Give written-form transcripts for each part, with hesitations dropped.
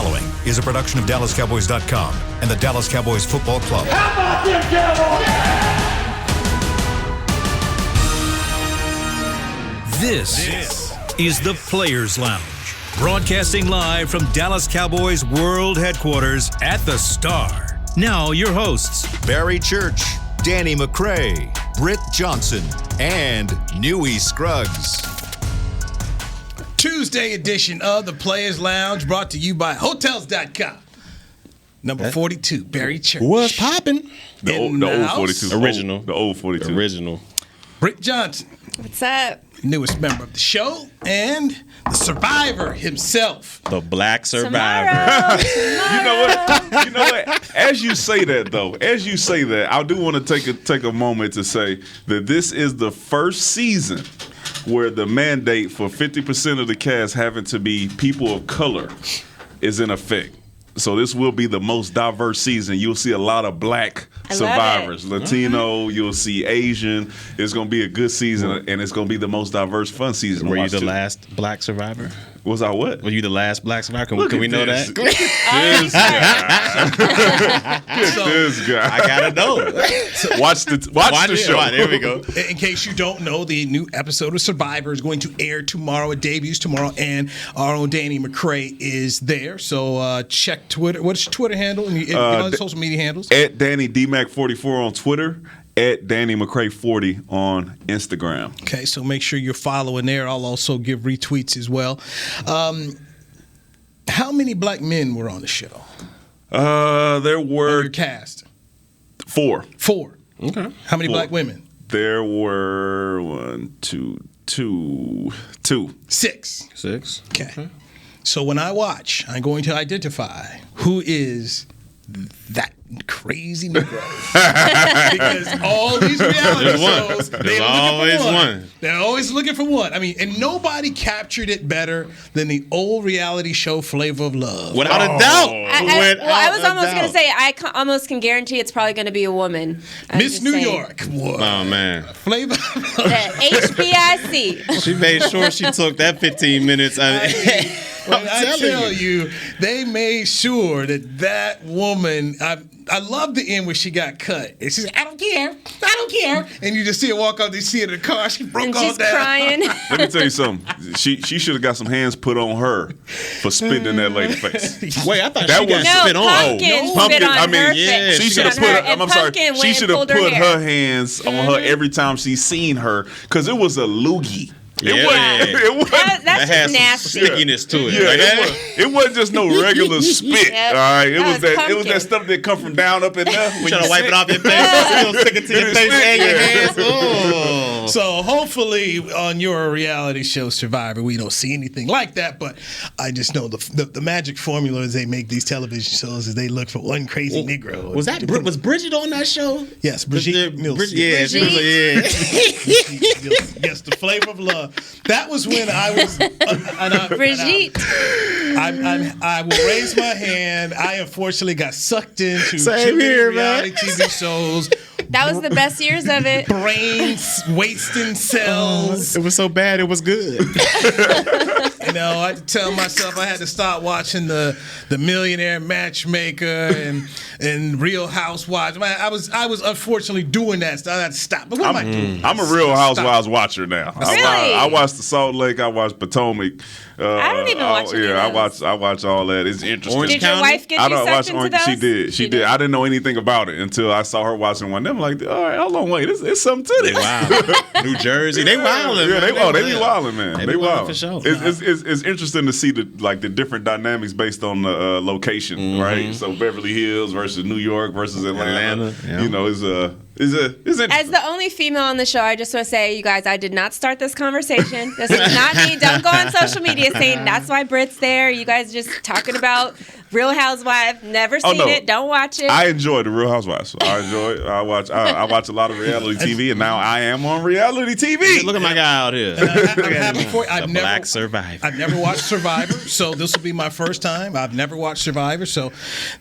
following is a production of DallasCowboys.com and the Dallas Cowboys Football Club. How about them Cowboys? This is the Players Lounge, broadcasting live from Dallas Cowboys World Headquarters at the Star. Now your hosts, Barry Church, Danny McCray, Britt Johnson, and Newy Scruggs. Tuesday edition of the Players Lounge, brought to you by Hotels.com. Number 42, Barry Church. What's popping? The old 42. Original. The old 42. Original. Britt Johnson. What's up? Newest member of the show, and the survivor himself. The Black Survivor. You know what? As you say that, I do want to take a moment to say that this is the first season where the mandate for 50% of the cast having to be people of color is in effect. So this will be the most diverse season. You'll see a lot of black survivors, Latino. You'll see Asian. It's going to be a good season, and it's going to be the most diverse, fun season. Were you the last black survivor? Was I what? Were you the last black survivor? Can we know that? Look at this guy. I gotta know. Watch the show. There we go. In case you don't know, the new episode of Survivor is going to air tomorrow. It debuts tomorrow, and our own Danny McCray is there. So check Twitter. What's your Twitter handle? And social media handles? At Danny DMac44 on Twitter. At Danny McCray 40 on Instagram. Okay, so make sure you're following there. I'll also give retweets as well. How many black men were on the show? There were on your cast. 4. Okay. How many black women? There were 2. 6. 6. Okay. So when I watch, I'm going to identify who is that crazy Negro. Because all these reality shows, they're always one. They're always looking for one. I mean, and nobody captured it better than the old reality show Flavor of Love. Without a doubt. I was almost going to say, I almost can guarantee it's probably going to be a woman. Miss New York. What? Oh, man. Flavor of Love. The HBIC. She made sure she took that 15 minutes. I tell you, they made sure that woman. I love the end where she got cut. And she's like, I don't care. And you just see her walk out. You see her in the car. She broke all down. She's crying. Let me tell you something. She should have got some hands put on her for spitting in that lady's face. Wait, I thought she got spit on. Pumpkin. I mean, her face. She should have put. I'm sorry. She should have put her hands on her every time she's seen her, because it was a loogie. It wasn't. That's just nasty. Some stickiness to it. Yeah, it wasn't just no regular spit. Yep. All right, it was pumpkin. that stuff that come from down up in there. You trying to wipe it off your face? You'll stick it to your face and your hands. Oh. So hopefully on your reality show Survivor, we don't see anything like that. But I just know the magic formula as they make these television shows is they look for one crazy Negro. Was Bridget on that show? Yes, Brigitte Nielsen. Yeah, she was Yes, the Flavor of Love. That was when I was Brigitte. I will raise my hand. I unfortunately got sucked into Same here, reality TV shows. That was the best years of it. Brains wasting cells. It was so bad, it was good. I had to tell myself I had to stop watching the Millionaire Matchmaker and Real Housewives. Man, I was unfortunately doing that, so I had to stop. But what am I doing? I'm a Real Housewives watcher now. Really? I watched the Salt Lake. I watched Potomac. I don't even watch any of those. I watch all that. It's interesting. Did your wife get you sucked into those? She did. I didn't know anything about it until I saw her watching one. I'm like, all right, hold on, wait, it's something to this. Wow. New Jersey, they wildin'. Yeah, they be wildin', man. They wildin'. For sure. It's interesting to see the different dynamics based on the location, right? So Beverly Hills versus New York versus Atlanta. Yeah. It's interesting. As the only female on the show, I just want to say, you guys, I did not start this conversation. This is not me. Don't go on social media saying that's why Britt's there. You guys just talking about Real Housewives. Never seen it. Don't watch it. I enjoy the Real Housewives. I enjoy it. I watch a lot of reality TV, and now I am on reality TV. Look at my guy out here. I'm happy for you. Black Survivor. I've never watched Survivor, so this will be my first time. I've never watched Survivor, so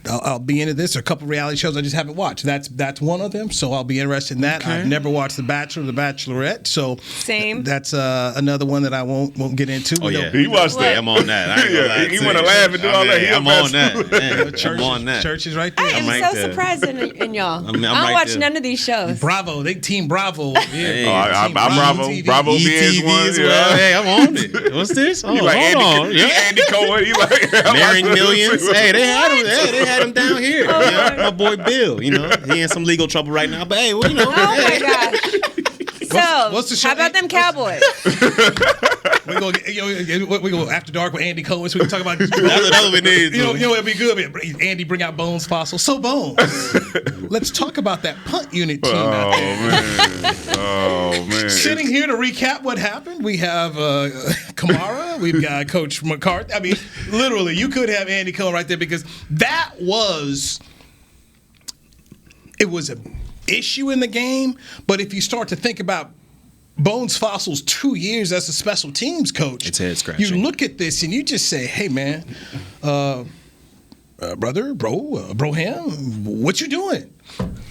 I'll be into this. There are a couple reality shows I just haven't watched. That's one of them, so I'll be interested in that. I've never watched The Bachelor or The Bachelorette, so same. That's another one that I won't get into. Oh yeah, he watched that. I'm on that. I ain't gonna lie he to want to you. laugh and do all that. I'm on that. Man, Church, I'm on that. Church is right there. I am right so there. surprised in y'all. I'm I don't right watch there. none of these shows. Bravo, they Team Bravo. Hey. I'm Team Bravo. TV. Bravo BS ETV one. as well. Hey, I'm on it. What's this? Oh, He like hold on. Andy, Andy Cohen. He like Marrying Millions. Hey, they had him. They had him down here. Oh, You know, Lord. my boy Bill. You know, he in some legal trouble right now. But hey, well, you know. Oh my gosh. So, what's the show? how about them Cowboys? We go after dark with Andy Cohen, so we can talk about. That's what we need. You know, it'd be good. Andy, bring out Bones Fossil. So Bones, let's talk about that punt unit team out there. Oh man. Sitting here to recap what happened, we have Kamara, we've got Coach McCarthy. I mean, literally, you could have Andy Cohen right there because it was an issue in the game. But if you start to think about Bones Fossil's 2 years as a special teams coach, It's head scratching. You look at this and you just say, "Hey, man, Broham, what you doing?"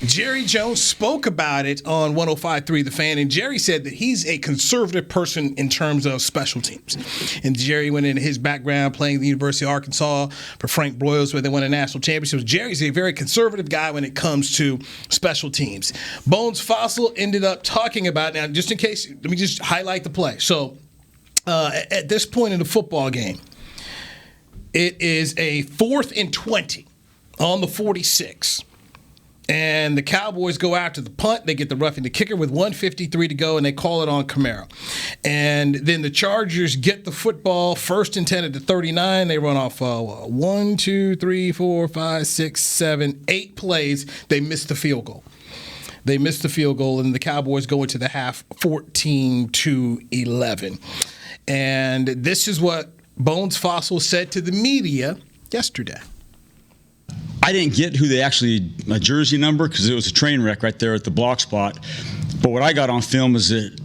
Jerry Jones spoke about it on 105.3 The Fan, and Jerry said that he's a conservative person in terms of special teams. And Jerry went into his background playing at the University of Arkansas for Frank Broyles, where they won a national championship. Jerry's a very conservative guy when it comes to special teams. Bones Fossil ended up talking about, now just in case, let me just highlight the play. So at this point in the football game, it is a 4th and 20 on the 46. And the Cowboys go after the punt. They get the roughing the kicker with 1:53 to go, and they call it on Kamara. And then the Chargers get the football, 1st and 10 at the 39. They run off 1, 2, 3, 4, 5, 6, 7, 8 plays. They miss the field goal. And the Cowboys go into the half 14-11. And this is what Bones Fossil said to the media yesterday. I didn't get who they actually, a jersey number, because it was a train wreck right there at the block spot. But what I got on film is that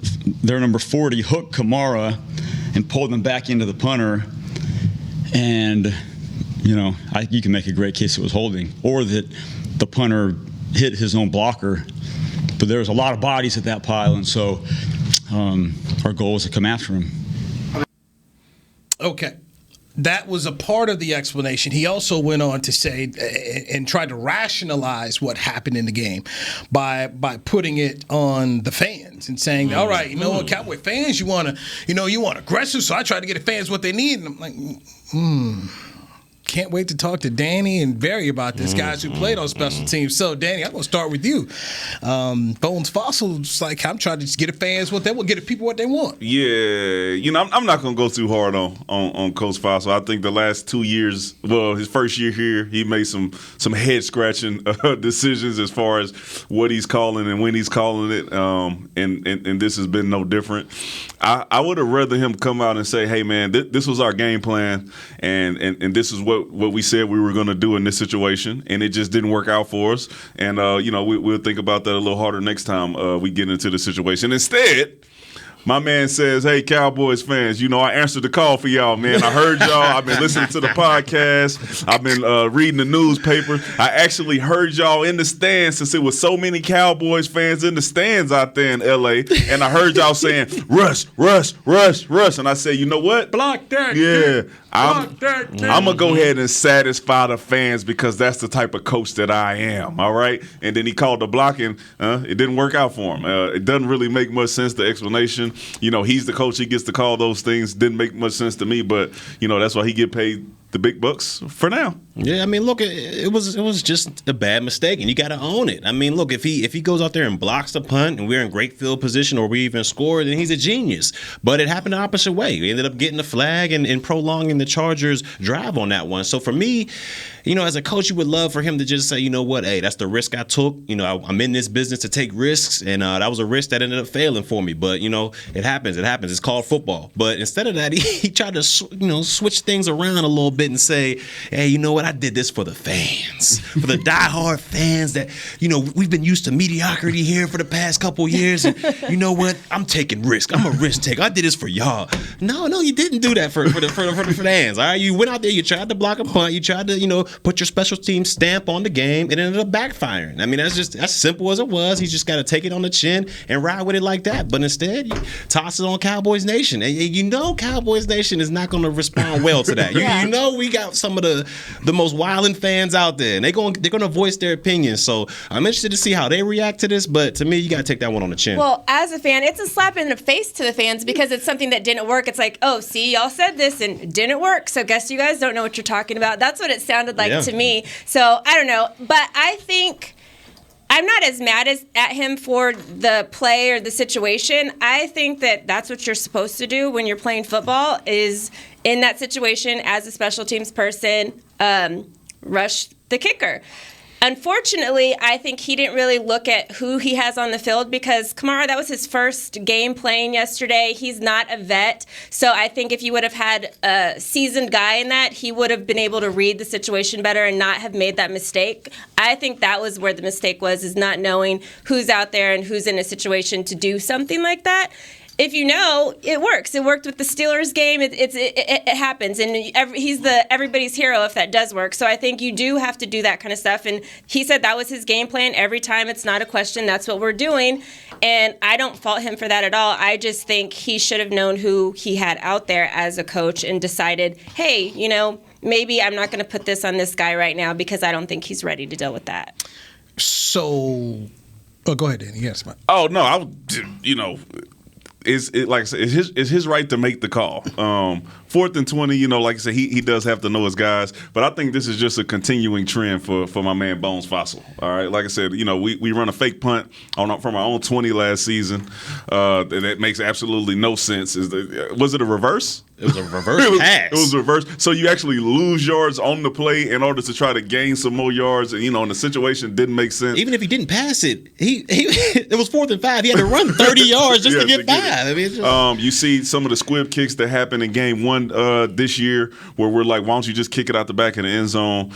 their number 40 hooked Kamara and pulled them back into the punter. And, you know, you can make a great case it was holding, or that the punter hit his own blocker. But there was a lot of bodies at that pile, and so our goal was to come after him. Okay. That was a part of the explanation. He also went on to say and tried to rationalize what happened in the game by putting it on the fans and saying, all right, you know what, Cowboy fans, you want aggressive, so I try to get the fans what they need. And I'm like, can't wait to talk to Danny and Barry about this, guys who played on special teams. So, Danny, I'm going to start with you. Bones Fossil's like, I'm trying to just get the fans what they want, get the people what they want. Yeah, you know, I'm not going to go too hard on Coach Fossil. I think the last 2 years, well, his first year here, he made some head-scratching decisions as far as what he's calling and when he's calling it, and this has been no different. I would have rather him come out and say, hey, man, this was our game plan, and this is what we said we were going to do in this situation, and it just didn't work out for us. And, we'll think about that a little harder next time we get into the situation. Instead, my man says, hey, Cowboys fans, I answered the call for y'all, man. I heard y'all. I've been listening to the podcast. I've been reading the newspaper. I actually heard y'all in the stands since it was so many Cowboys fans in the stands out there in L.A. And I heard y'all saying, rush, rush, rush, rush. And I said, you know what? Block that. Yeah. I'm going to go ahead and satisfy the fans because that's the type of coach that I am, all right? And then he called the blocking. It didn't work out for him. It doesn't really make much sense, the explanation. He's the coach. He gets to call those things. Didn't make much sense to me, but, that's why he get paid the big bucks for now. Yeah, I mean, look, it was just a bad mistake, and you got to own it. I mean, look, if he goes out there and blocks the punt, and we're in great field position, or we even score, then he's a genius. But it happened the opposite way. We ended up getting the flag and prolonging the Chargers' drive on that one. So for me, as a coach, you would love for him to just say, you know what, hey, that's the risk I took. I'm in this business to take risks, and that was a risk that ended up failing for me. But it happens. It's called football. But instead of that, he tried to switch things around a little bit. bit and say, hey, you know what? I did this for the fans, for the diehard fans that, we've been used to mediocrity here for the past couple years. And you know what? I'm taking risk. I'm a risk taker. I did this for y'all. No, you didn't do that for the fans. All right, you went out there, you tried to block a punt, you tried to, put your special team stamp on the game, and it ended up backfiring. I mean, that's simple as it was. He's just got to take it on the chin and ride with it like that. But instead, you toss it on Cowboys Nation, and Cowboys Nation is not going to respond well to that. We got some of the most wilding fans out there, and they're going to voice their opinions. So I'm interested to see how they react to this. But to me, you got to take that one on the chin. Well, as a fan, it's a slap in the face to the fans because it's something that didn't work. It's like, oh, see, y'all said this and it didn't work. So guess you guys don't know what you're talking about. That's what it sounded like to me. So I don't know, but I think I'm not as mad at him for the play or the situation. I think that that's what you're supposed to do when you're playing football is in that situation as a special teams person, rush the kicker. Unfortunately, I think he didn't really look at who he has on the field because Kamara, that was his first game playing yesterday. He's not a vet. So I think if you would have had a seasoned guy in that, he would have been able to read the situation better and not have made that mistake. I think that was where the mistake was, is not knowing who's out there and who's in a situation to do something like that. If you know, it works. It worked with the Steelers game. It happens, and he's the everybody's hero if that does work. So I think you do have to do that kind of stuff. And he said that was his game plan every time. It's not a question. That's what we're doing, and I don't fault him for that at all. I just think he should have known who he had out there as a coach and decided, hey, maybe I'm not going to put this on this guy right now because I don't think he's ready to deal with that. So, go ahead, Danny. Yes, Mike. Oh no, It's his right to make the call. 4th and 20, like I said, he does have to know his guys. But I think this is just a continuing trend for my man Bones Fossil. All right, like I said, we run a fake punt from our own 20 last season. That makes absolutely no sense. Was it a reverse? It was a reverse pass. It was a reverse. So you actually lose yards on the play in order to try to gain some more yards. And, and the situation didn't make sense. Even if he didn't pass it, it was 4th and 5. He had to run 30 yards just to get 5. I mean, you see some of the squib kicks that happened in game 1 this year where we're like, why don't you just kick it out the back of the end zone?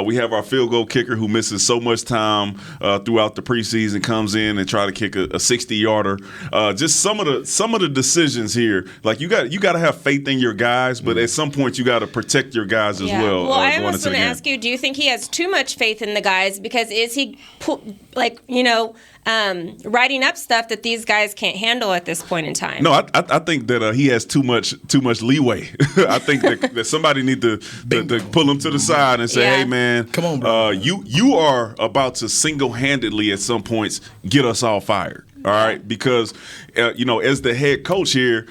We have our field goal kicker who misses so much time throughout the preseason, comes in and try to kick a 60-yarder. Just some of the decisions here. Like you got to have faith in your guys, but at some point you got to protect your guys as well. Well, I was going to ask you, do you think he has too much faith in the guys? Because is he writing up stuff that these guys can't handle at this point in time? No, I think that he has too much leeway. I think that somebody need to pull him to the side and say, hey man, come on, bro. You are about to single-handedly at some points get us all fired. All right, because as the head coach here,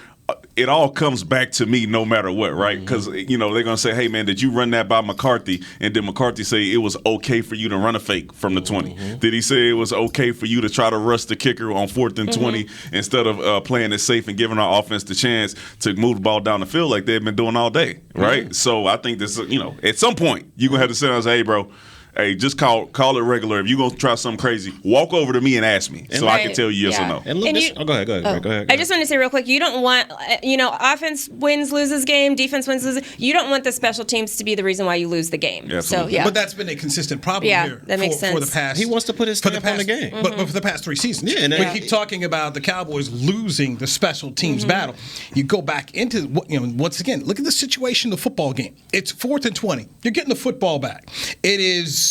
it all comes back to me no matter what, right? Because, they're going to say, hey, man, did you run that by McCarthy? And did McCarthy say it was okay for you to run a fake from the 20? Did he say it was okay for you to try to rush the kicker on 4th and 20 instead of playing it safe and giving our offense the chance to move the ball down the field like they've been doing all day, right? So I think this, at some point, you're going to have to sit down and say, hey, bro, hey, just call it regular. If you're going to try something crazy, walk over to me and ask me so I can tell you yes or no. And look, go ahead. I just want to say real quick, you don't want, offense wins, loses game, defense wins, loses. You don't want the special teams to be the reason why you lose the game. Absolutely. So, But that's been a consistent problem here. That makes sense. For the past, he wants to put his stamp on the game. But for the past 3 seasons. Yeah, we keep talking about the Cowboys losing the special teams battle. You go back into, once again, look at the situation of the football game. It's 4th and 20. You're getting the football back. It is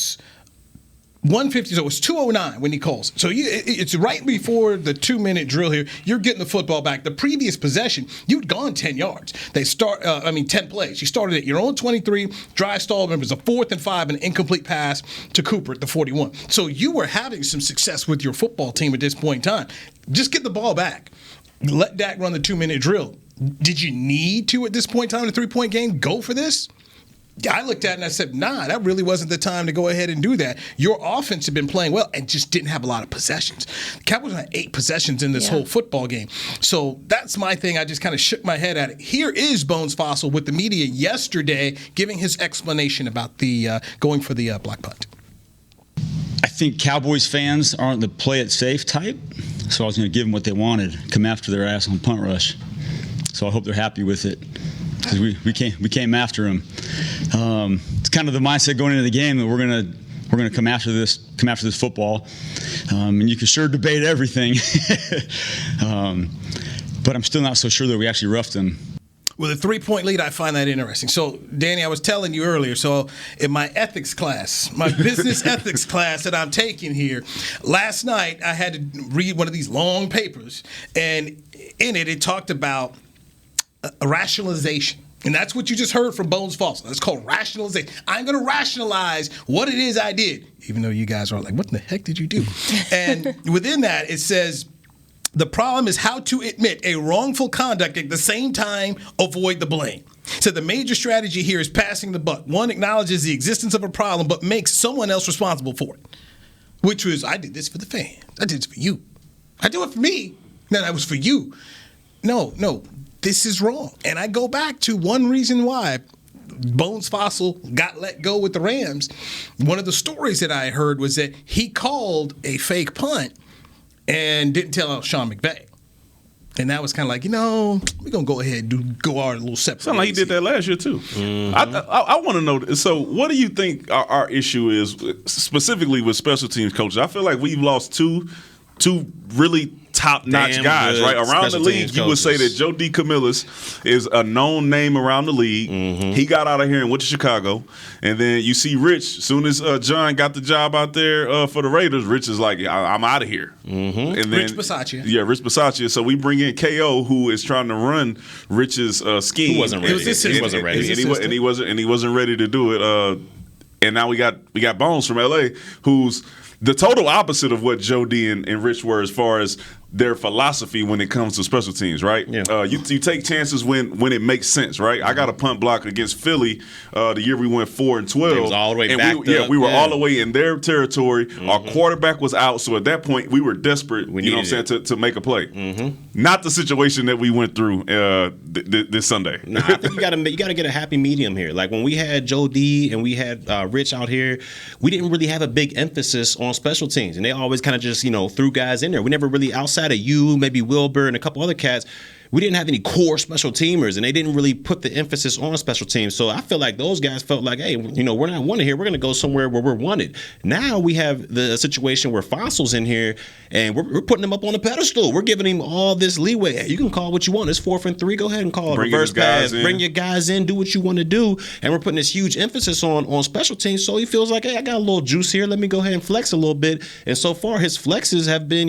150, so it's 2:09 when he calls. So it's right before the 2-minute drill here. You're getting the football back. The previous possession, you'd gone 10 yards. 10 plays. You started at your own 23, drive stall. Remember, it's a 4th and 5, an incomplete pass to Cooper at the 41. So you were having some success with your football team at this point in time. Just get the ball back. Let Dak run the 2-minute drill. Did you need to, at this point in time in a 3-point game, go for this? I looked at it and I said, nah, that really wasn't the time to go ahead and do that. Your offense had been playing well and just didn't have a lot of possessions. The Cowboys had 8 possessions in this whole football game. So that's my thing. I just kind of shook my head at it. Here is Bones Fossil with the media yesterday giving his explanation about the going for the block punt. I think Cowboys fans aren't the play it safe type, so I was going to give them what they wanted, come after their ass on punt rush. So I hope they're happy with it. because we came after him. It's kind of the mindset going into the game that we're gonna come after this football, and you can sure debate everything, but I'm still not so sure that we actually roughed him. With a 3-point lead, I find that interesting. So, Danny, I was telling you earlier, so in my ethics class, my business ethics class that I'm taking here, last night I had to read one of these long papers, and in it talked about a rationalization. And that's what you just heard from Bones Fossil. That's called rationalization. I'm going to rationalize what it is I did, even though you guys are like, what in the heck did you do? And within that, it says, the problem is how to admit a wrongful conduct at the same time avoid the blame. So the major strategy here is passing the buck. One acknowledges the existence of a problem, but makes someone else responsible for it. Which was, I did this for the fans. I did this for you. I do it for me. No, that was for you. No, this is wrong. And I go back to one reason why Bones Fossil got let go with the Rams. One of the stories that I heard was that he called a fake punt and didn't tell Sean McVay. And that was kind of like, we're going to go ahead and go our little separate. Sound like he did that last year, too. Mm-hmm. I want to know, so what do you think our issue is, specifically with special teams coaches? I feel like we've lost two really top-notch guys, right? Around the league, you would say that Joe D. Camillus is a known name around the league. Mm-hmm. He got out of here and went to Chicago. And then you see Rich, as soon as John got the job out there for the Raiders, Rich is like, I'm out of here. Mm-hmm. And then, Rich Bisaccia. Yeah, Rich Bisaccia. So we bring in KO, who is trying to run Rich's scheme. He wasn't ready. He wasn't ready. And he wasn't ready to do it. And now we got Bones from LA, who's the total opposite of what Joe D and Rich were as far as their philosophy when it comes to special teams, right? Yeah. You take chances when it makes sense, right? I got a punt block against Philly the year we went 4-12. It was all the way back. We were all the way in their territory. Mm-hmm. Our quarterback was out, so at that point we were desperate. To make a play. Mm-hmm. Not the situation that we went through this Sunday. Nah, I think you got to get a happy medium here. Like when we had Joe D and we had Rich out here, we didn't really have a big emphasis on special teams, and they always kind of just threw guys in there. We never really outside of you, maybe Wilbur and a couple other cats, we didn't have any core special teamers, and they didn't really put the emphasis on special teams. So I feel like those guys felt like, hey, we're not wanted here. We're going to go somewhere where we're wanted. Now we have the situation where Fossil's in here, and we're putting him up on a pedestal. We're giving him all this leeway. Hey, you can call what you want. It's 4th and 3. Go ahead and call a reverse pass. Bring your guys in. Do what you want to do. And we're putting this huge emphasis on special teams. So he feels like, hey, I got a little juice here. Let me go ahead and flex a little bit. And so far, his flexes have been,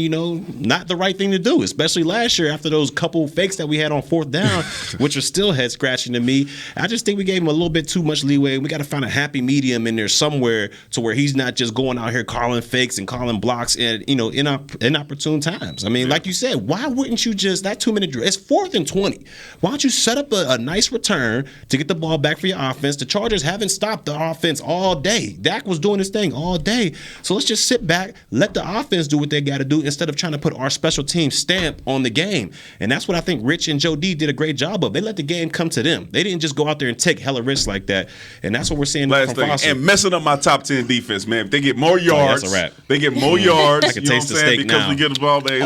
not the right thing to do, especially last year after those couple fakes that we had on 4th down, which was still head scratching to me. I just think we gave him a little bit too much leeway. We got to find a happy medium in there somewhere to where he's not just going out here calling fakes and calling blocks at inopportune times. I mean, like you said, why wouldn't you just that 2-minute drill? It's 4th and 20. Why don't you set up a nice return to get the ball back for your offense? The Chargers haven't stopped the offense all day. Dak was doing his thing all day. So let's just sit back, let the offense do what they got to do instead of trying to put our special team stamp on the game. And that's what I think Rich and Joe D did a great job of. They let the game come to them. They didn't just go out there and take hella risks like that. And that's what we're seeing from Foster. And messing up my top 10 defense, man. If they get more yards, that's a wrap. They get more yards. I can taste the steak because now. we get the ball back.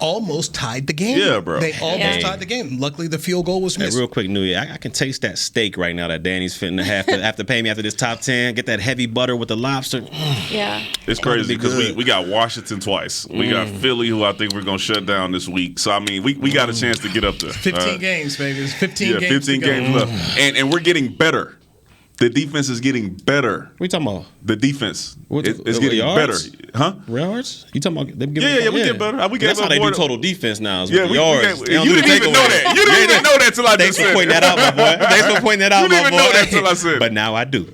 Almost tied the game. Yeah, bro. They almost tied the game. Luckily, the field goal was missed. Hey, real quick, Newey, I can taste that steak right now that Danny's fitting to have to pay me after this top 10. Get that heavy butter with the lobster. Yeah. It's crazy because we got Washington twice. We got Philly, who I think we're going to shut down this week. So, I mean, we got a chance to get up there. 15 games, baby. There's 15 games 15 games left. And we're getting better. The defense is getting better. What are you talking about? The defense is getting yards? better. Huh? Yards? You talking about them giving we get better. That's how they do total defense now. Yeah, yards. You didn't even know that. You didn't even know that till I just said it. Thanks for pointing that out, my boy. Thanks for pointing that out, my boy. You didn't even know that till I said it. But now I do.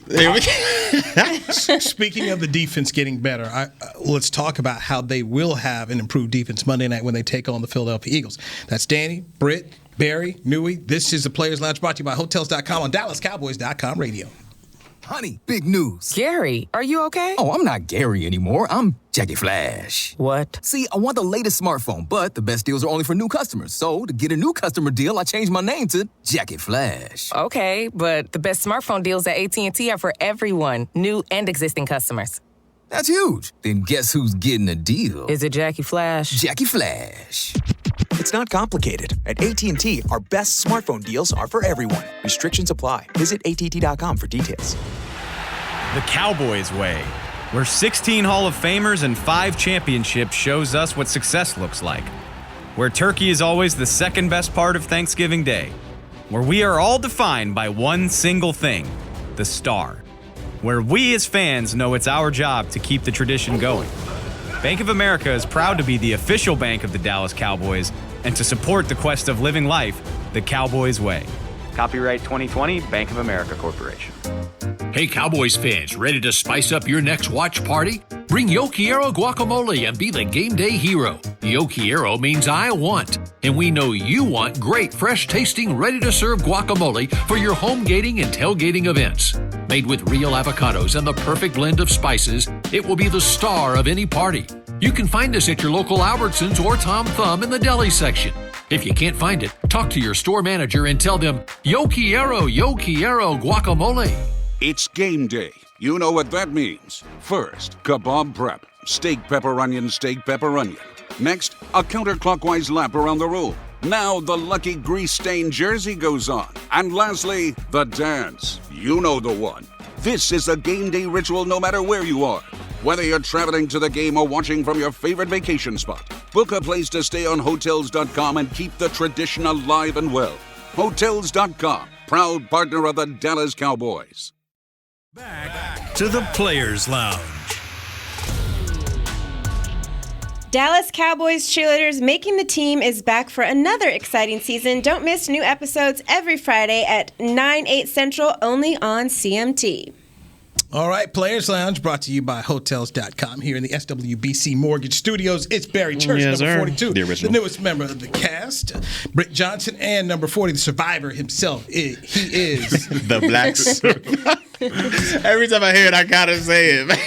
Speaking of the defense getting better, let's talk about how they will have an improved defense Monday night when they take on the Philadelphia Eagles. That's Danny, Britt, Barry, Newey. This is the Players Lounge brought to you by Hotels.com on DallasCowboys.com radio. Honey, big news. Gary, are you okay? Oh, I'm not Gary anymore. I'm Jackie Flash. What? See, I want the latest smartphone, but the best deals are only for new customers. So, to get a new customer deal, I changed my name to Jackie Flash. Okay, but the best smartphone deals at AT&T are for everyone, new and existing customers. That's huge. Then guess who's getting a deal? Is it Jackie Flash? Jackie Flash. It's not complicated. At AT&T, our best smartphone deals are for everyone. Restrictions apply. Visit att.com for details. The Cowboys way, where 16 Hall of Famers and 5 championships shows us what success looks like. Where turkey is always the second best part of Thanksgiving Day. Where we are all defined by one single thing, the star. Where we as fans know it's our job to keep the tradition going. Bank of America is proud to be the official bank of the Dallas Cowboys and to support the quest of living life the Cowboys way. Copyright 2020, Bank of America Corporation. Hey Cowboys fans, ready to spice up your next watch party? Bring Yo Quiero guacamole and be the game day hero. Yo Quiero means I want, and we know you want great, fresh-tasting, ready-to-serve guacamole for your home gating and tailgating events. Made with real avocados and the perfect blend of spices, it will be the star of any party. You can find us at your local Albertsons or Tom Thumb in the deli section. If you can't find it, talk to your store manager and tell them, Yo Quiero guacamole. It's game day. You know what that means. First, kebab prep. Steak, pepper, onion, steak, pepper, onion. Next, a counterclockwise lap around the room. Now the lucky grease-stained jersey goes on. And lastly, the dance. You know the one. This is a game day ritual no matter where you are. Whether you're traveling to the game or watching from your favorite vacation spot, book a place to stay on Hotels.com and keep the tradition alive and well. Hotels.com, proud partner of the Dallas Cowboys. Back to the Players Lounge. Dallas Cowboys cheerleaders making the team is back for another exciting season. Don't miss new episodes every Friday at 9/8 Central, only on CMT. All right, Players Lounge brought to you by Hotels.com here in the SWBC Mortgage Studios. It's Barry Church, Yes, number sir. 42, The original. newest member of the cast. Britt Johnson, and number 40, the survivor himself. He is The blacks. Every time I hear it, I gotta say it.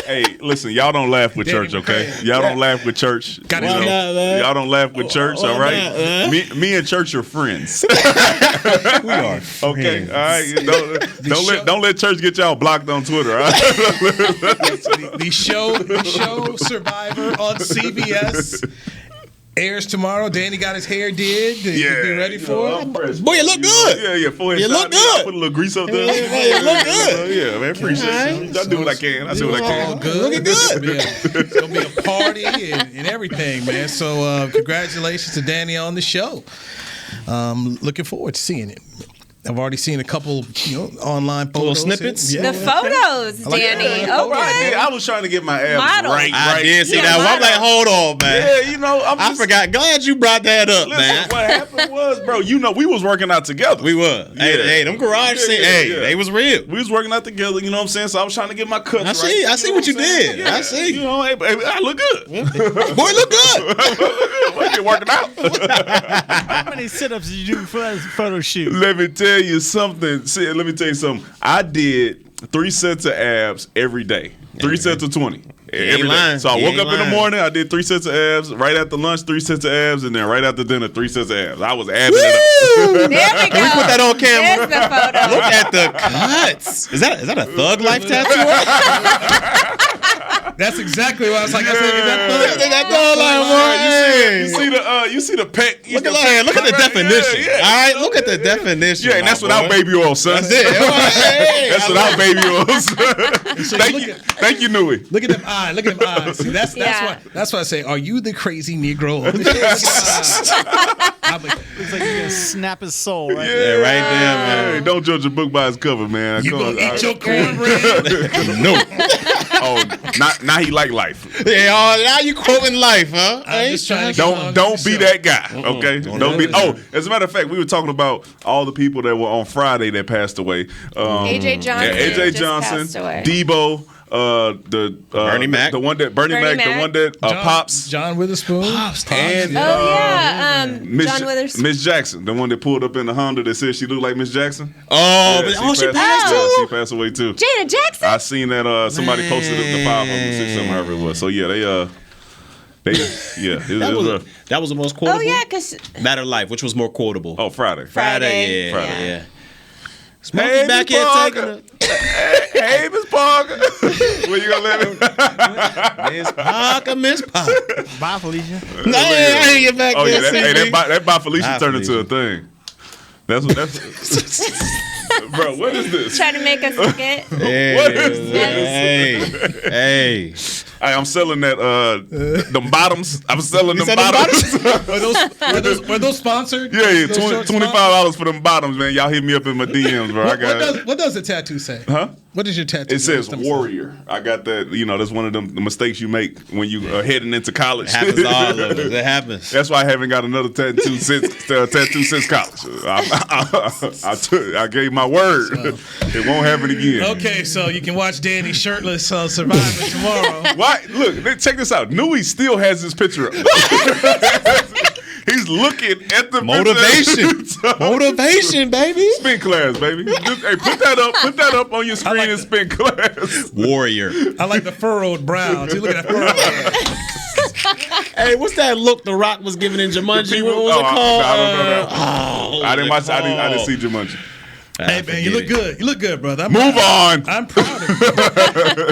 Hey, listen, y'all don't laugh with Danny church, okay? McCray. Y'all don't laugh with church. Got it. You know? Why not, man? Y'all don't laugh with church, Why all right? not, man? Me and church are friends. We are. Okay, all right. Don't let church get y'all blocked on Twitter. All right? the show Survivor on CBS. Airs tomorrow. Danny got his hair did. You be ready for it? Boy, you look good. Yeah. Forehead You look shine. good. Put a little grease up there. Yeah, you look good. Yeah, man. Appreciate you. I do what I can. I do what I All can. good. Looking good. It's going to be a party and everything, man. So congratulations to Danny on the show. Looking forward to seeing it. I've already seen a couple, online photos. Little snippets? The photos, Danny. that. Okay. Yeah, I was trying to get my abs Model. right. I did see Yeah, that one. I'm model. like, hold on, man. Yeah, I'm I just, forgot. Glad you brought that up, Listen, man. what happened was, bro, we was working out together. We were. Hey, them garage scenes, they was real. We was working out together, you know what I'm saying? So I was trying to get my cuts right. I see what you did. Yeah, I see. You know, hey, I look good. Boy, look good. Boy, you working out. How many sit-ups did you do for a photo shoot? Let me tell you something. something. I did 3 sets of abs every day. 3 sets of 20. Every day. lying. So I You woke ain't up in lying. the morning, I did 3 sets of abs. Right after lunch, 3 sets of abs. And then right after dinner, 3 sets of abs. I was abbing it up. There we go. Can we put that on camera? There's the photo. Look at the cuts. Is that a Thug Life tattoo? That's exactly what I was like. I said, is that fun? That Thug Life, boy. You see the pec. Look at the definition. Yeah. All right, look at the definition. Yeah, and that's my without boy. baby oil, son. That's it. Hey, That's without baby oil. So Thank you, Nui. Look at them eyes. Look at them eyes. See, that's why I say, are you the crazy Negro? on the show? I'm like, Looks like you're gonna snap his soul. Right? Yeah, right there, man. Hey, don't judge a book by its cover, man. you gonna eat your cornbread? No. Oh, now he like life. Yeah, now you quoting life, huh? I'm just trying to get along Don't with be the that guy, okay? Don't be. it. Oh, as a matter of fact, we were talking about all the people that were on Friday that passed away. AJ Johnson. AJ just Johnson, passed away. Debo, Bernie Mac. the one that Bernie Bernie Mac, the Mac. one that Pops, John Witherspoon. and John Witherspoon. Miss Jackson, the one that pulled up in the Honda that said she looked like Miss Jackson. She passed Yeah, too? she passed away too. Jada Jackson. I seen that somebody posted it, the 506 something, however it was. So yeah, That was the most quotable. Oh yeah, because Matter of Life, which was more quotable. Oh, Friday. Friday. Yeah. Smokey back here taking a. Hey, Miss Parker. Where you gonna let him? Miss Parker. Bye, Felicia. No, I ain't get back there. That by Felicia turned into a thing. That's bro, what is this? Trying to make us forget. Hey, what is this? Hey. I'm selling that them bottoms. I'm selling them bottoms. Were those sponsored? Yeah, $25 for them bottoms, man. Y'all hit me up in my DMs, bro. What does the tattoo say? Huh? What does your tattoo? It says warrior. I got that. That's one of the mistakes you make when you are heading into college. It happens all of us. It happens. That's why I haven't got another tattoo since college. I gave my word. It won't happen again. Okay, so you can watch Danny shirtless on Survivor tomorrow. Why? Look, check this out. Newy still has his picture up. He's looking at the motivation. Motivation, baby. Spin class, baby. Hey, put that up on your screen and spin class. Warrior. I like the furrowed brows. You look at that furrowed. Hey, what's that look The Rock was giving in Jumanji? What was it called? I don't know that. I didn't watch. I didn't see Jumanji. Hey man, you look good. You look good, brother. Move on. I'm proud of you.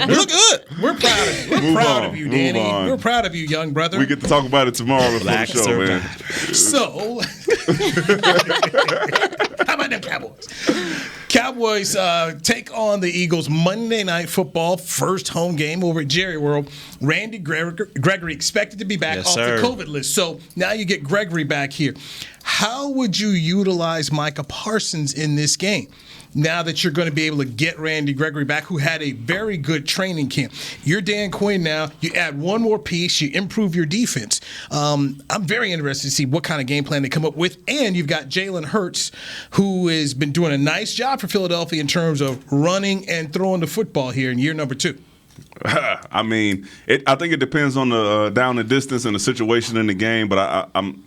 You look good. We're proud of you. We're proud of you, Danny. We're proud of you, young brother. We get to talk about it tomorrow before the show, man. So, how about them Cowboys? Cowboys take on the Eagles Monday Night Football, first home game over at Jerry World. Randy Gregory expected to be back off the COVID list. So now you get Gregory back here. How would you utilize Micah Parsons in this game now that you're going to be able to get Randy Gregory back, who had a very good training camp? You're Dan Quinn now. You add one more piece. You improve your defense. I'm very interested to see what kind of game plan they come up with. And you've got Jalen Hurts, who has been doing a nice job for Philadelphia in terms of running and throwing the football here in year number 2. I mean, I think it depends on the down and distance and the situation in the game, but I'm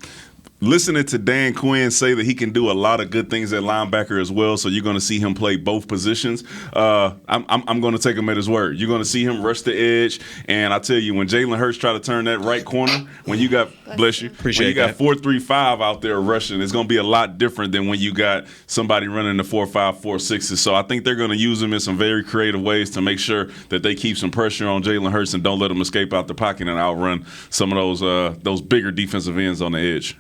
listening to Dan Quinn say that he can do a lot of good things at linebacker as well, so you're going to see him play both positions. I'm going to take him at his word. You're going to see him rush the edge, and I tell you, when Jalen Hurts try to turn that right corner, when you got, bless you, when you got 4-3-5 out there rushing, it's going to be a lot different than when you got somebody running the 4-5, 4-6s. So I think they're going to use him in some very creative ways to make sure that they keep some pressure on Jalen Hurts and don't let him escape out the pocket and outrun some of those bigger defensive ends on the edge.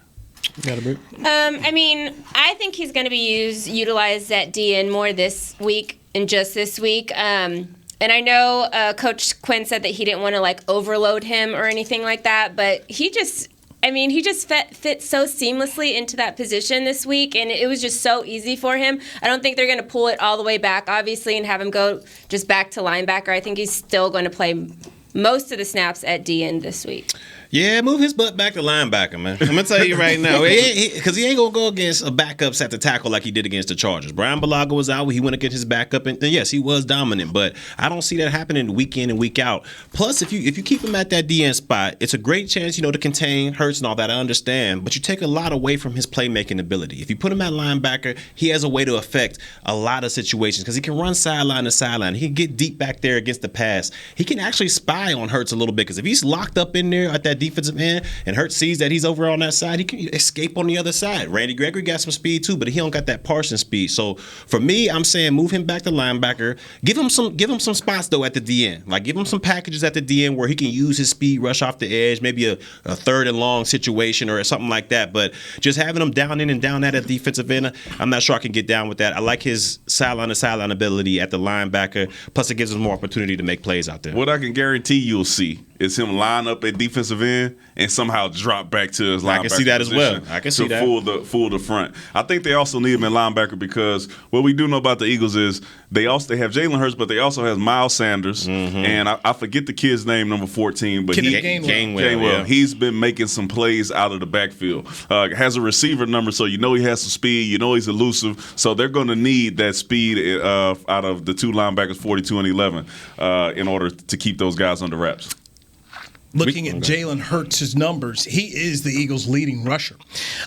I mean, I think he's going to be utilized at DN more this week and just this week. And I know Coach Quinn said that he didn't want to overload him or anything like that, but he just fit so seamlessly into that position this week, and it was just so easy for him. I don't think they're going to pull it all the way back, obviously, and have him go just back to linebacker. I think he's still going to play most of the snaps at DN this week. Yeah, move his butt back to linebacker, man. I'm going to tell you right now. Because he ain't going to go against a backup at the tackle like he did against the Chargers. Brian Bulaga was out. He went against his backup. And yes, he was dominant. But I don't see that happening week in and week out. Plus, if you keep him at that DN spot, it's a great chance, to contain Hurts and all that. I understand. But you take a lot away from his playmaking ability. If you put him at linebacker, he has a way to affect a lot of situations because he can run sideline to sideline. He can get deep back there against the pass. He can actually spy on Hurts a little bit because if he's locked up in there at that defensive end and Hurts sees that he's over on that side, he can escape on the other side. Randy Gregory got some speed too, but he don't got that Parsons speed. So for me, I'm saying move him back to linebacker. Give him some spots though at the DN. Give him some packages at the DN where he can use his speed, rush off the edge, maybe a third and long situation or something like that. But just having him down in and down at defensive end, I'm not sure I can get down with that. I like his sideline to sideline ability at the linebacker. Plus it gives us more opportunity to make plays out there. What I can guarantee you'll see is him line up at defensive end and somehow drop back to his linebacker. I can see that as well. I can see that. Fool the front. I think they also need him in linebacker because what we do know about the Eagles is they have Jalen Hurts, but they also have Miles Sanders, and I forget the kid's name, number 14, but Gainwell. Yeah. He's been making some plays out of the backfield. Has a receiver number, so he has some speed. He's elusive. So they're going to need that speed out of the two linebackers, 42 and 11, in order to keep those guys under wraps. Looking at Jalen Hurts' numbers, he is the Eagles' leading rusher.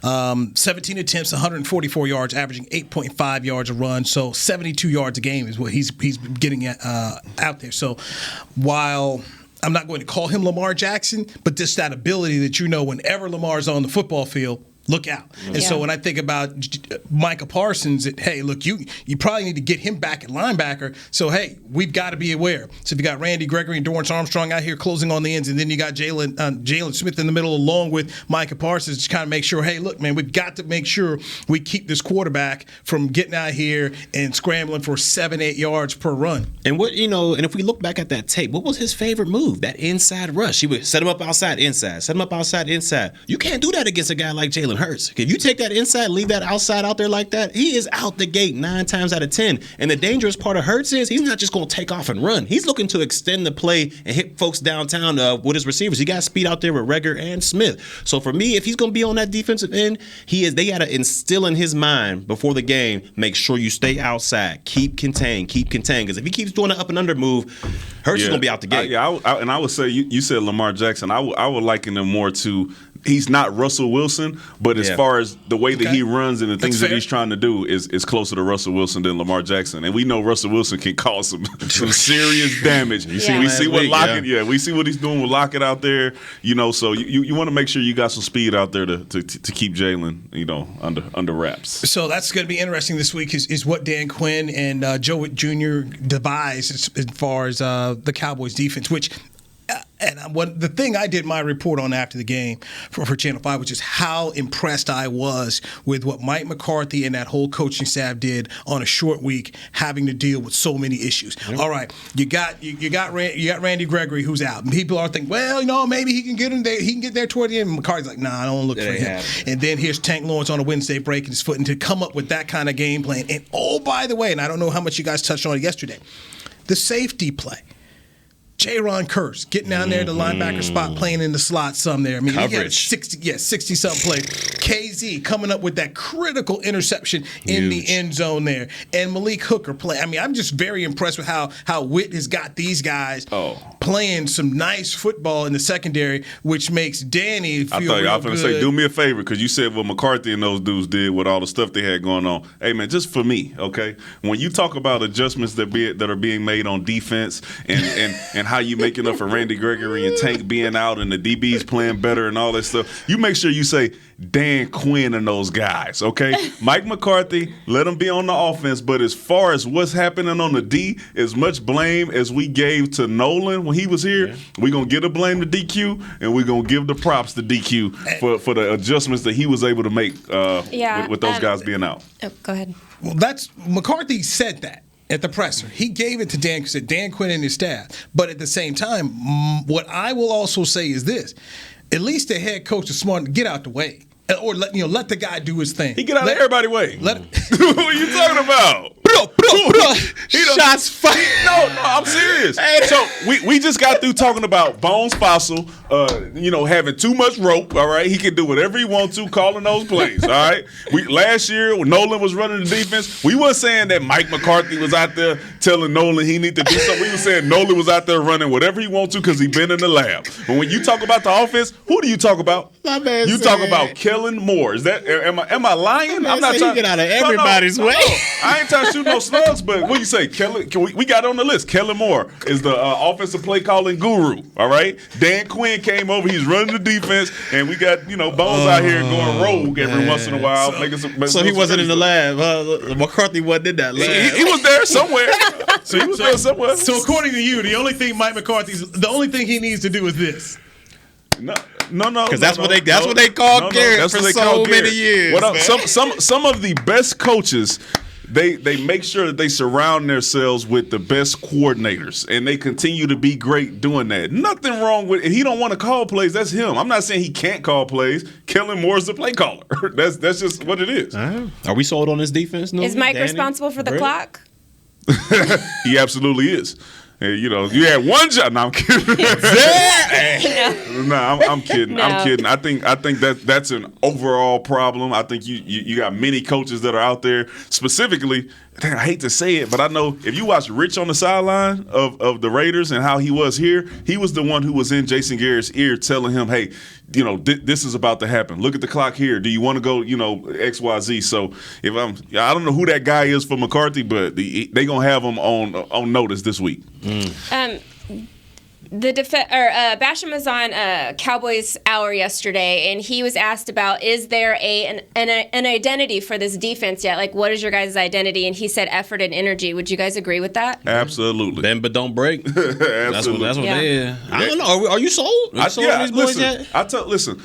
17 attempts, 144 yards, averaging 8.5 yards a run. So 72 yards a game is what he's getting out there. So while I'm not going to call him Lamar Jackson, but just that ability that whenever Lamar's on the football field, look out. And so when I think about Micah Parsons, hey, look, you probably need to get him back at linebacker. So, hey, we've got to be aware. So if you got Randy Gregory and Dorrance Armstrong out here closing on the ends, and then you got Jalen Smith in the middle along with Micah Parsons to kind of make sure, hey, look, man, we've got to make sure we keep this quarterback from getting out here and scrambling for 7-8 yards per run. And and if we look back at that tape, what was his favorite move? That inside rush. He would set him up outside, inside. Set him up outside, inside. You can't do that against a guy like Jalen Hurts. If you take that inside, leave that outside out there like that, he is out the gate 9 times out of 10. And the dangerous part of Hurts is he's not just going to take off and run. He's looking to extend the play and hit folks downtown with his receivers. He got speed out there with Reagor and Smith. So for me, if he's going to be on that defensive end, they got to instill in his mind before the game, make sure you stay outside, keep contained. Because if he keeps doing an up and under move, Hurts is going to be out the gate. I would say you said Lamar Jackson. I would liken him more to. He's not Russell Wilson, but as far as the way that he runs and the things that he's trying to do is closer to Russell Wilson than Lamar Jackson. And we know Russell Wilson can cause some serious damage. We see what Lockett, we see what he's doing with Lockett out there. So you want to make sure you got some speed out there to keep Jalen, under wraps. So that's going to be interesting this week is what Dan Quinn and Joe Witt Jr. devise as far as the Cowboys defense, which. And the thing I did my report on after the game for Channel 5 was just how impressed I was with what Mike McCarthy and that whole coaching staff did on a short week, having to deal with so many issues. Mm-hmm. All right, you got Randy Gregory who's out, and people are thinking, well, maybe he can get in there. He can get there toward the end. And McCarthy's like, nah, I don't look for him. And then here's Tank Lawrence on a Wednesday breaking his foot, and to come up with that kind of game plan. And by the way, and I don't know how much you guys touched on it yesterday, the safety play. J-Ron Kearse getting down there, the linebacker spot, playing in the slot some there. I mean, coverage. He had 60-something plays. KZ coming up with that critical interception in the end zone there. And Malik Hooker playing. I mean, I'm just very impressed with how Witt has got these guys playing some nice football in the secondary, which makes Danny feel real good. I was going to say, do me a favor, because you said what McCarthy and those dudes did with all the stuff they had going on. Hey, man, just for me, okay? When you talk about adjustments that are being made on defense and how you making up for Randy Gregory and Tank being out and the DBs playing better and all that stuff, you make sure you say Dan Quinn and those guys, okay? Mike McCarthy, let them be on the offense, but as far as what's happening on the D, as much blame as we gave to Nolan when he was here, we're going to give the blame to DQ, and we're going to give the props to DQ for the adjustments that he was able to make with those guys being out. Oh, go ahead. Well, McCarthy said that at the presser. He gave it to Dan Quinn and his staff. But at the same time, what I will also say is this. At least the head coach is smart to get out the way. Or let the guy do his thing. He get out of everybody's way. What are you talking about? Shots fired. No, I'm serious. So we just got through talking about Bones Fossil, having too much rope. All right, he can do whatever he wants to, calling those plays. All right. Last year when Nolan was running the defense, we weren't saying that Mike McCarthy was out there telling Nolan he need to do something. We were saying Nolan was out there running whatever he wants to because he been in the lab. But when you talk about the offense, who do you talk about? You talk about Kellen Moore. Is that am I lying? I'm not trying to get out of everybody's way. I ain't trying to shoot no slugs, but what do you say? We got it on the list. Kellen Moore is the offensive play calling guru. All right. Dan Quinn came over. He's running the defense, and we got Bones out here going rogue every once in a while. So he wasn't in the lab. McCarthy wasn't in that lab. He was there somewhere. So he was there somewhere. So according to you, the only thing he needs to do is this. No. Because that's what they call Garrett for so many years. Some of the best coaches, they make sure that they surround themselves with the best coordinators, and they continue to be great doing that. Nothing wrong with it. He don't want to call plays. That's him. I'm not saying he can't call plays. Kellen Moore's the play caller. That's just what it is. Are we sold on this defense? No? Is Mike responsible for the clock? He absolutely is. Hey, you had one job. No, I'm kidding. I'm kidding. No. I'm kidding. I think that's an overall problem. I think you got many coaches that are out there specifically. I hate to say it, but I know if you watch Rich on the sideline of the Raiders and how he was here, he was the one who was in Jason Garrett's ear telling him, hey, this is about to happen. Look at the clock here. Do you want to go, X, Y, Z? So I don't know who that guy is for McCarthy, but they gonna have him on notice this week. Basham was on Cowboys Hour yesterday, and he was asked about, is there an identity for this defense yet? Like, what is your guys' identity? And he said effort and energy. Would you guys agree with that? Absolutely. Bend but don't break. Absolutely. That's what they is. I don't know. Are you sold? Are you sold on these boys yet? Listen,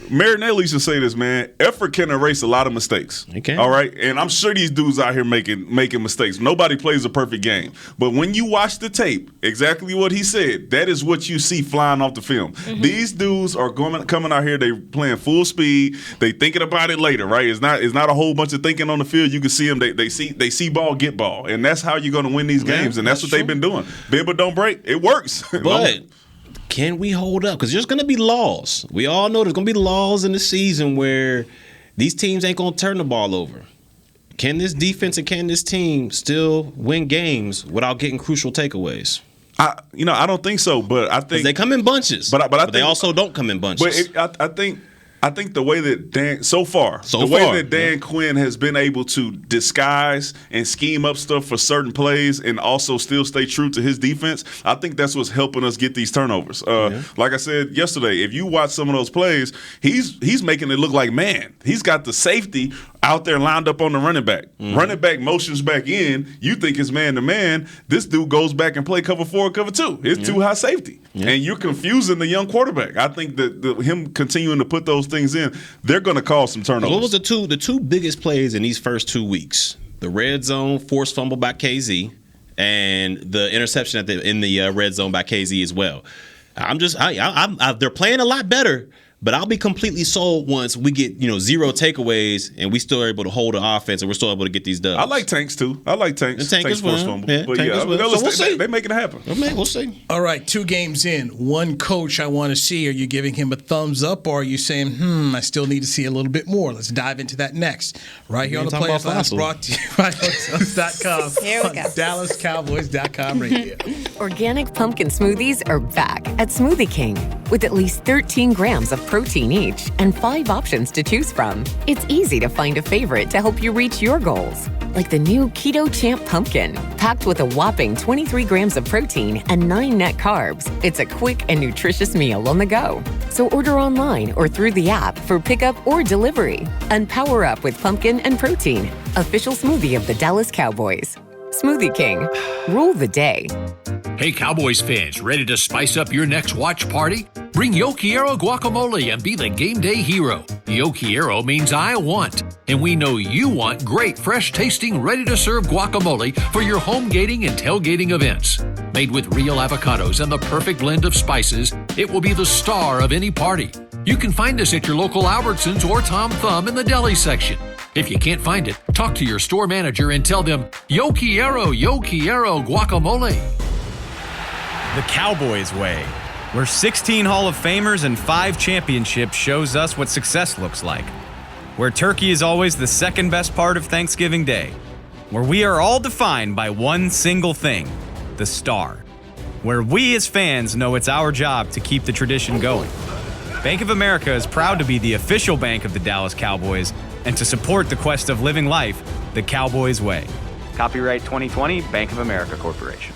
Marinelli used to say this, man. Effort can erase a lot of mistakes. Okay. All right? And I'm sure these dudes out here making mistakes. Nobody plays a perfect game. But when you watch the tape, exactly what he said, that is what you see flying off the film. Mm-hmm. These dudes are coming out here, they playing full speed, they thinking about it later, right? It's not a whole bunch of thinking on the field. You can see them, they see ball, get ball. And that's how you're going to win these games, and that's what they've been doing. Bend but don't break. It works. But can we hold up? Because there's going to be laws. We all know there's going to be laws in the season where these teams ain't going to turn the ball over. Can this defense and can this team still win games without getting crucial takeaways? I don't think so, but I think they come in bunches. But I think they also don't come in bunches. But I think the way that Dan Quinn has been able to disguise and scheme up stuff for certain plays and also still stay true to his defense, I think that's what's helping us get these turnovers. Like I said yesterday, if you watch some of those plays, he's making it look like man. He's got the safety out there lined up on the running back. Mm-hmm. Running back motions back in. You think it's man to man. This dude goes back and play cover 4, cover 2. It's too high safety. Yeah. And you're confusing the young quarterback. I think that him continuing to put those things in, they're going to cause some turnovers. What was the two biggest plays in these first 2 weeks? The red zone forced fumble by KZ and the interception in the red zone by KZ as well. They're playing a lot better. But I'll be completely sold once we get 0 takeaways and we still are able to hold the offense and we're still able to get these dubs. I like Tanks too. I like Tanks. Tanks force fumble. Yeah, but we'll see. They making it happen. We'll see. All right, 2 games in. One coach I want to see. Are you giving him a thumbs up, or are you saying, I still need to see a little bit more? Let's dive into that next. Right here on the Players Lounge, brought to you by Hotels.com. Here we go. DallasCowboys.com radio. Organic pumpkin smoothies are back at Smoothie King with at least 13 grams of protein each and 5 options to choose from. It's easy to find a favorite to help you reach your goals, like the new Keto Champ Pumpkin, packed with a whopping 23 grams of protein and 9 net carbs. It's a quick and nutritious meal on the go. So order online or through the app for pickup or delivery. And power up with pumpkin and protein. Official smoothie of the Dallas Cowboys. Smoothie King. Rule the day. Hey, Cowboys fans, ready to spice up your next watch party? Bring Yo Quiero guacamole and be the game day hero. Yo Quiero means I want, and we know you want great, fresh-tasting, ready-to-serve guacamole for your home gating and tailgating events. Made with real avocados and the perfect blend of spices, it will be the star of any party. You can find us at your local Albertsons or Tom Thumb in the deli section. If you can't find it, talk to your store manager and tell them, Yo Quiero guacamole. The Cowboys way, where 16 Hall of Famers and 5 championships shows us what success looks like. Where turkey is always the second best part of Thanksgiving Day. Where we are all defined by one single thing, the star. Where we as fans know it's our job to keep the tradition going. Bank of America is proud to be the official bank of the Dallas Cowboys and to support the quest of living life the Cowboys way. Copyright 2020, Bank of America Corporation.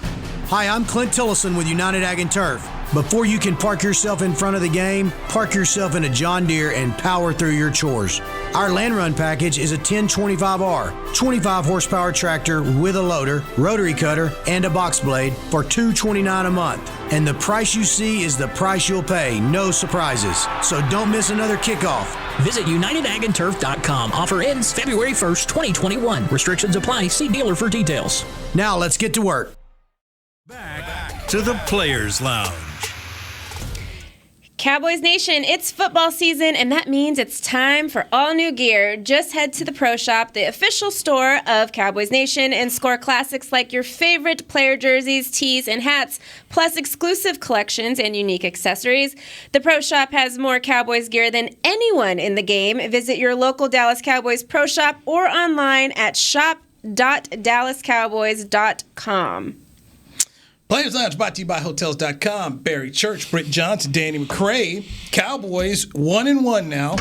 Hi, I'm Clint Tillison with United Ag and Turf. Before you can park yourself in front of the game, park yourself in a John Deere and power through your chores. Our Land Run package is a 1025R, 25 horsepower tractor with a loader, rotary cutter, and a box blade for $229 a month. And the price you see is the price you'll pay, no surprises. So don't miss another kickoff. Visit UnitedAgAndTurf.com. Offer ends February 1st, 2021. Restrictions apply. See dealer for details. Now let's get to work. Back to the Players Lounge. Cowboys Nation, it's football season, and that means it's time for all new gear. Just head to the Pro Shop, the official store of Cowboys Nation, and score classics like your favorite player jerseys, tees, and hats, plus exclusive collections and unique accessories. The Pro Shop has more Cowboys gear than anyone in the game. Visit your local Dallas Cowboys Pro Shop or online at shop.dallascowboys.com. Players Lounge brought to you by Hotels.com. Barry Church, Britt Johnson, Danny McCray. Cowboys 1-1 now.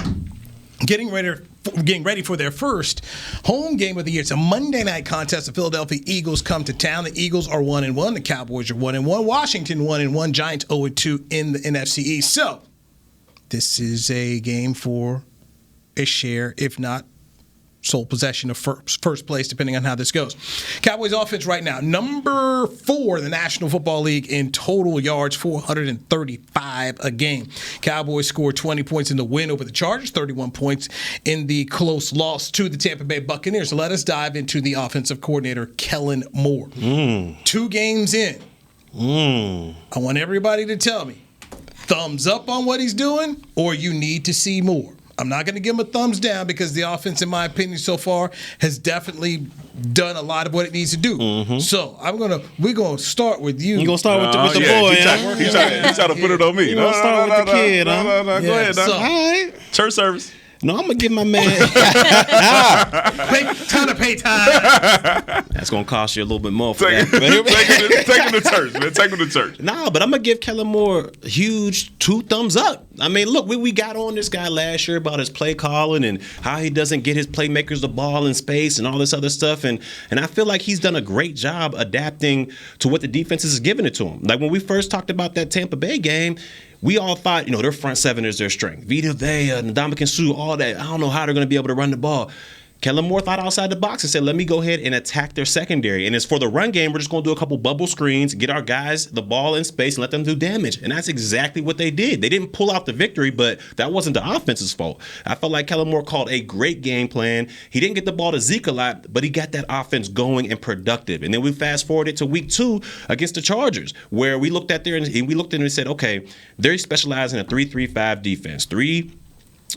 Getting ready to getting ready for their first home game of the year. It's a Monday night contest. The Philadelphia Eagles come to town. The Eagles are 1-1. The Cowboys are 1-1. Washington 1-1. Giants 0-2 in the NFC East. So this is a game for a share, if not sole possession of first place, depending on how this goes. Cowboys offense right now, number 4 in the National Football League in total yards, 435 a game. Cowboys scored 20 points in the win over the Chargers, 31 points in the close loss to the Tampa Bay Buccaneers. So let us dive into the offensive coordinator, Kellen Moore. 2 games in. I want everybody to tell me, thumbs up on what he's doing, or you need to see more. I'm not going to give him a thumbs down because the offense, in my opinion, so far has definitely done a lot of what it needs to do. So we're gonna start with you. You're gonna start with the boy. He's trying to put it on me. You're gonna start with the kid, Go ahead, so, all right. Church service. No, I'm gonna give my man. Ton of pay time. That's gonna cost you a little bit more for that. Take him to church, man. Take him to church. Nah, but I'm gonna give Kellen Moore a huge 2 thumbs up. I mean, look, we got on this guy last year about his play calling and how he doesn't get his playmakers the ball in space and all this other stuff, and I feel like he's done a great job adapting to what the defense is giving it to him. Like when we first talked about that Tampa Bay game, we all thought, their front 7 is their strength. Vita Vea, Ndamukong Suh, all that. I don't know how they're going to be able to run the ball. Kellen Moore thought outside the box and said, let me go ahead and attack their secondary. And as for the run game, we're just going to do a couple bubble screens, get our guys the ball in space, and let them do damage. And that's exactly what they did. They didn't pull out the victory, but that wasn't the offense's fault. I felt like Kellen Moore called a great game plan. He didn't get the ball to Zeke a lot, but he got that offense going and productive. And then we fast forwarded to week 2 against the Chargers, where we looked at there and we looked at it and said, okay, they specialize in a 3-3-5 defense. 3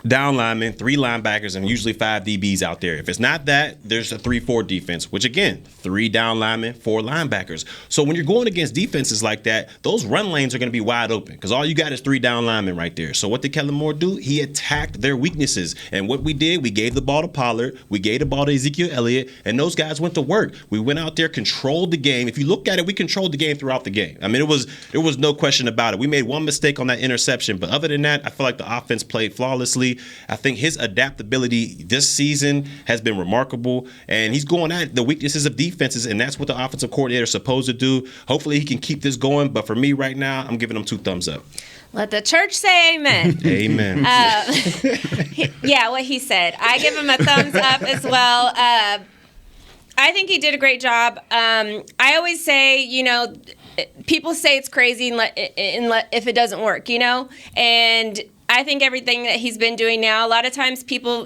down linemen, 3 linebackers, and usually 5 DBs out there. If it's not that, there's a 3-4 defense, which again, 3 down linemen, 4 linebackers. So when you're going against defenses like that, those run lanes are going to be wide open because all you got is 3 down linemen right there. So what did Kellen Moore do? He attacked their weaknesses. And what we did, we gave the ball to Pollard, we gave the ball to Ezekiel Elliott, and those guys went to work. We went out there, controlled the game. If you look at it, we controlled the game throughout the game. I mean, there was no question about it. We made one mistake on that interception, but other than that, I feel like the offense played flawlessly. I think his adaptability this season has been remarkable, and he's going at the weaknesses of defenses, and that's what the offensive coordinator is supposed to do. Hopefully he can keep this going, but for me right now, I'm giving him 2 thumbs up. Let the church say amen. Amen. Yeah, what he said. I give him a thumbs up as well. I think he did a great job. I always say, people say it's crazy if it doesn't work, and I think everything that he's been doing now, a lot of times people,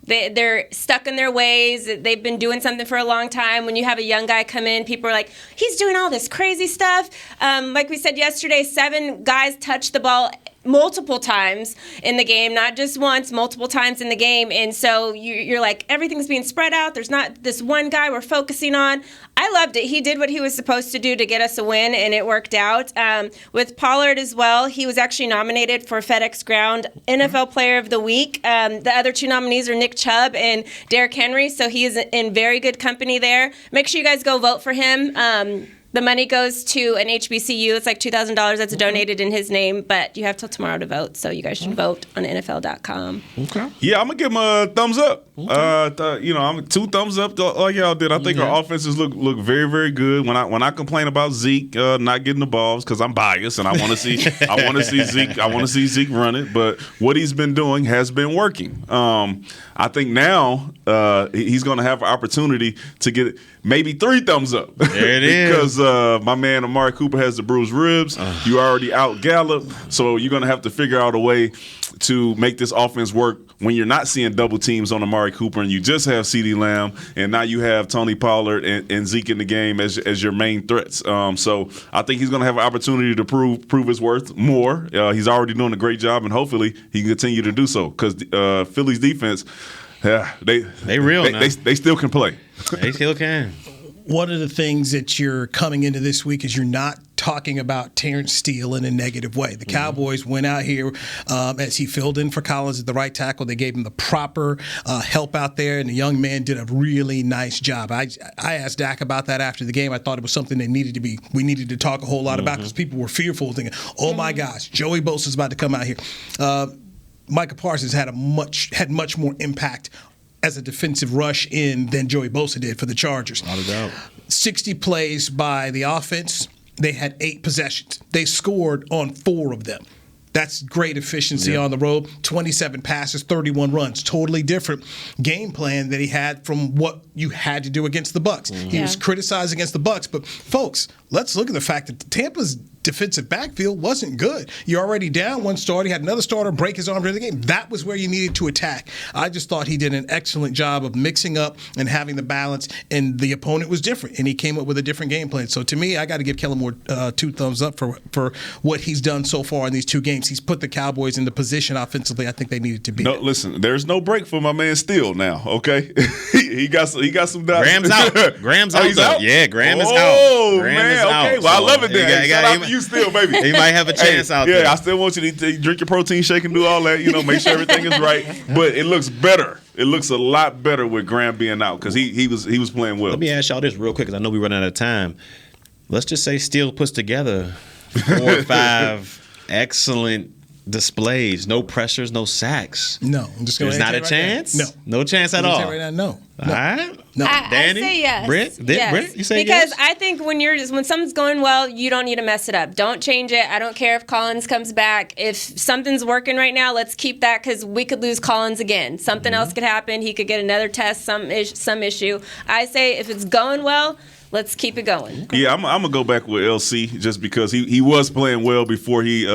they're stuck in their ways. They've been doing something for a long time. When you have a young guy come in, people are like, he's doing all this crazy stuff. Like we said yesterday, 7 guys touched the ball multiple times in the game, not just once, multiple times in the game. And so you're like, everything's being spread out. There's not this one guy we're focusing on. I loved it. He did what he was supposed to do to get us a win, and it worked out. With Pollard as well, he was actually nominated for FedEx Ground NFL Player of the Week. The other 2 nominees are Nick Chubb and Derrick Henry, so he is in very good company there. Make sure you guys go vote for him. The money goes to an HBCU. It's like $2,000 that's donated in his name, but you have till tomorrow to vote, so you guys should vote on NFL.com. Okay. Yeah, I'm going to give him a thumbs up. Okay. I'm 2 thumbs up like y'all did. I think our offenses look very, very good. When I complain about Zeke not getting the balls because I'm biased and I want to see Zeke run it, but what he's been doing has been working. I think now he's going to have an opportunity to get maybe 3 thumbs up. There it is. Because my man Amari Cooper has the bruised ribs. You already out Gallup, so you're going to have to figure out a way to make this offense work when you're not seeing double teams on Amari Cooper and you just have CeeDee Lamb and now you have Tony Pollard and Zeke in the game as your main threats. So I think he's going to have an opportunity to prove his worth more. He's already doing a great job, and hopefully he can continue to do so because Philly's defense, they real now. They still can play. They still can. One of the things that you're coming into this week is you're not talking about Terrence Steele in a negative way. The Cowboys went out here as he filled in for Collins at the right tackle. They gave him the proper help out there, and the young man did a really nice job. I asked Dak about that after the game. I thought it was something we needed to talk a whole lot about because people were fearful, thinking, oh my gosh, Joey Bosa's about to come out here. Micah Parsons had much more impact as a defensive rush in than Joey Bosa did for the Chargers. Not a doubt. 60 plays by the offense. They had 8 possessions. They scored on 4 of them. That's great efficiency on the road. 27 passes, 31 runs. Totally different game plan that he had from what you had to do against the Bucs. He was criticized against the Bucs, but folks, let's look at the fact that Tampa's defensive backfield wasn't good. You're already down one starter. You had another starter break his arm during the game. That was where you needed to attack. I just thought he did an excellent job of mixing up and having the balance, and the opponent was different, and he came up with a different game plan. So to me, I got to give Kellen Moore 2 thumbs up for what he's done so far in these 2 games. He's put the Cowboys in the position offensively I think they needed to be. No, listen, there's no break for my man Steele now, okay? he got some doubts. Graham's out. Graham's out. He's out? Yeah, Graham is out. Oh, Graham man, is out. okay. Well, I love it then. Shout out to you still, baby. He might have a chance out there. Yeah, I still want you to drink your protein shake and do all that, make sure everything is right. But it looks better. It looks a lot better with Graham being out because he was playing well. Let me ask y'all this real quick because I know we're running out of time. Let's just say Steele puts together 4 or 5 excellent displays, no pressures, no sacks. No, I'm just going to There's not a chance? No chance at all. Right now, no. All right. No. Danny? I say yes. Britt? Yes. Britt? You say because yes? I think when something's going well, you don't need to mess it up. Don't change it. I don't care if Collins comes back. If something's working right now, let's keep that because we could lose Collins again. Something else could happen. He could get another test, some issue. I say if it's going well, let's keep it going. Yeah, I'm going to go back with LC just because he was playing well before he,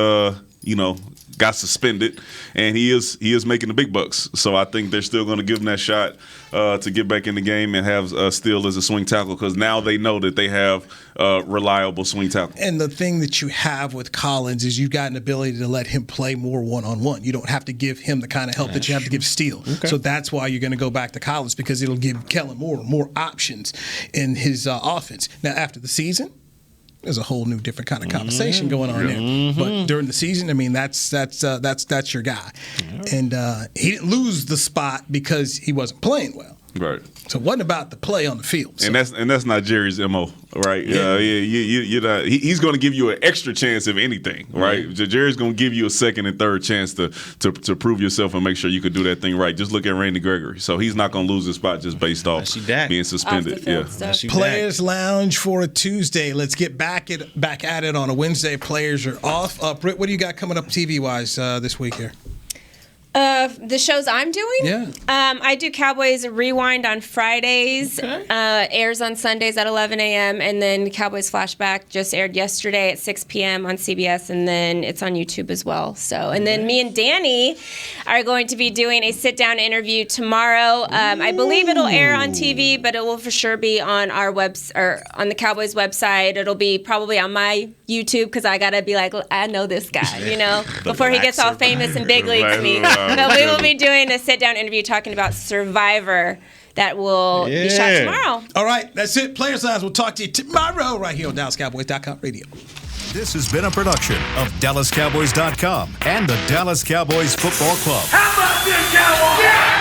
got suspended, and he is making the big bucks. So I think they're still going to give him that shot to get back in the game and have Steele as a swing tackle because now they know that they have reliable swing tackle. And the thing that you have with Collins is you've got an ability to let him play more one-on-one. You don't have to give him the kind of help that you have to give Steele. Okay. So that's why you're going to go back to Collins because it'll give Kellen Moore more options in his offense. Now, after the season, there's a whole new different kind of conversation going on there. But during the season, I mean, that's your guy. And he didn't lose the spot because he wasn't playing well. Right. So it wasn't about the play on the field. So. And that's not Jerry's MO, right? He's going to give you an extra chance if anything, right? Jerry's going to give you a second and third chance to prove yourself and make sure you could do that thing right. Just look at Randy Gregory. So he's not going to lose his spot just based off being suspended. Players Lounge for a Tuesday. Let's get back at it on a Wednesday. Players are off. Britt, what do you got coming up TV-wise this week here? The shows I'm doing? Yeah. I do Cowboys Rewind on Fridays. Okay. Airs on Sundays at 11 a.m. And then Cowboys Flashback just aired yesterday at 6 p.m. on CBS. And then it's on YouTube as well. So, and then me and Danny are going to be doing a sit-down interview tomorrow. I believe it'll air on TV, but it will for sure be on our or on the Cowboys website. It'll be probably on my YouTube because I got to be like, I know this guy, before he gets all famous and big leagues me. But we will be doing a sit-down interview talking about Survivor that will be shot tomorrow. All right, that's it. Players Lounge. We'll talk to you tomorrow right here on DallasCowboys.com radio. This has been a production of DallasCowboys.com and the Dallas Cowboys Football Club. How about this, Cowboys? Yeah!